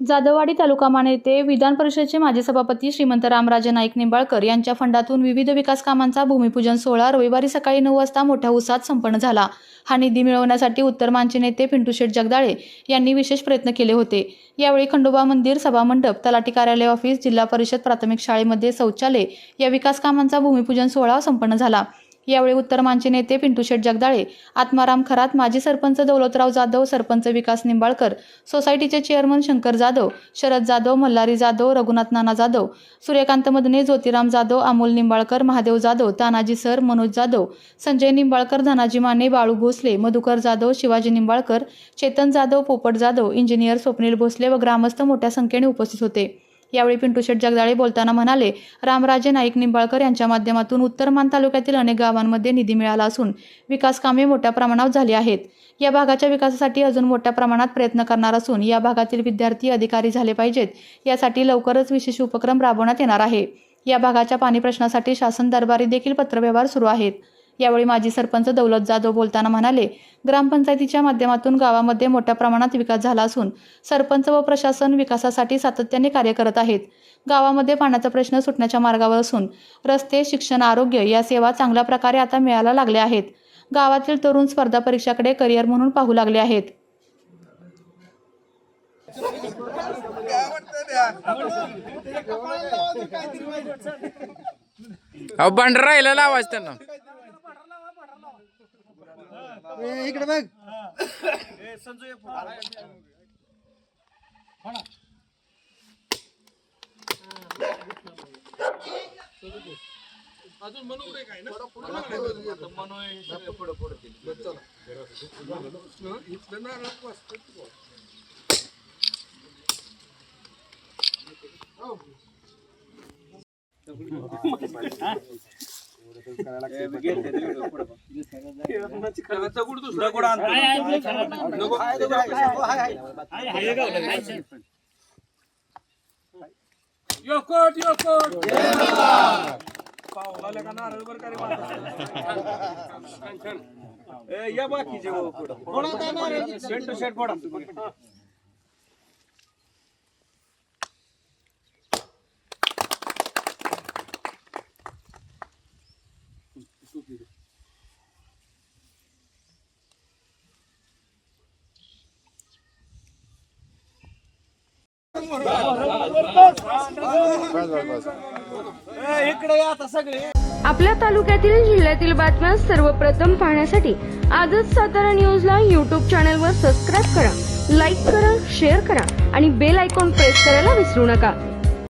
जाधववाडी तालुका माने येथे विधान परिषदेचे माजी सभापती श्रीमंत रामराजे नाईक निंबाळकर यांच्या फंडातून विविध विकास कामांचा भूमिपूजन सोहळा रविवारी सकाळी 9 वाजता मोठ्या उत्साहात संपन्न झाला। हा निधी मिळवण्यासाठी उत्तर मानचे नेते पिंटू शेठ जगदाळे यांनी विशेष प्रयत्न केले होते। यावेळी खंडोबा मंदिर, सभामंडप, तलाठी कार्यालय ऑफिस, जिल्हा परिषद प्राथमिक शाळेमध्ये शौचालय या विकास कामांचा भूमिपूजन सोहळा संपन्न झाला। यावेळी उत्तर मानचे नेते पिंटू शेठ जगदाळे, आत्माराम खरात, माजी सरपंच दौलतराव जाधव, सरपंच विकास निंबाळकर, सोसायटीचे चेअरमन शंकर जाधव, शरद जाधव, मल्हारी जाधव, रघुनाथ नाना जाधव, सूर्यकांत मदने, ज्योतिराम जाधव, अमोल निंबाळकर, महादेव जाधव, तानाजी सर, मनोज जाधव, संजय निंबाळकर, धनाजी माने, बाळू भोसले, मधुकर जाधव, शिवाजी निंबाळकर, चेतन जाधव, पोपट जाधव, इंजिनियर स्वप्नील भोसले व ग्रामस्थ मोठ्या संख्येने उपस्थित होते। यावेळी पिंटू शेठ जगदाळे बोलताना म्हणाले, रामराजे नाईक निंबाळकर यांच्या माध्यमातून उत्तर मान तालुक्यातील अनेक गावांमध्ये निधी मिळाला असून विकास कामे मोठ्या प्रमाणात झाली आहेत। या भागाच्या विकासासाठी अजून मोठ्या प्रमाणात प्रयत्न करणार असून या भागातील विद्यार्थी अधिकारी झाले पाहिजेत, यासाठी लवकरच विशेष उपक्रम राबवण्यात येणार आहे। या भागाच्या पाणी प्रश्नासाठी शासन दरबारी देखील पत्रव्यवहार सुरू आहेत। यावेळी माजी सरपंच दौलत जाधव बोलताना म्हणाले, ग्रामपंचायतीच्या माध्यमातून गावामध्ये मोठ्या प्रमाणात विकास झाला असून सरपंच व प्रशासन विकासासाठी सातत्याने कार्य करत आहेत। गावामध्ये पाण्याचा प्रश्न सुटण्याच्या मार्गावर असून रस्ते, शिक्षण, आरोग्य या सेवा चांगल्या प्रकारे आता मिळायला लागल्या आहेत। गावातील तरुण स्पर्धा परीक्षाकडे करिअर म्हणून पाहू लागले आहेत। बंड राहिला लावायच त्यांना इकडे बघ अजून मनू काय ना योकोट पावला का नारळ बर करे या बाकीचे फोडा नारळ सेंटर सेट फोडा आपल्या तालुक्यातील जिल्ह्यातील बातम्या सर्वप्रथम पाहण्यासाठी आजच सातारा न्यूजला YouTube चॅनलवर सबस्क्राईब करा, लाईक करा, शेअर करा आणि बेल आयकॉन प्रेस करायला विसरू नका।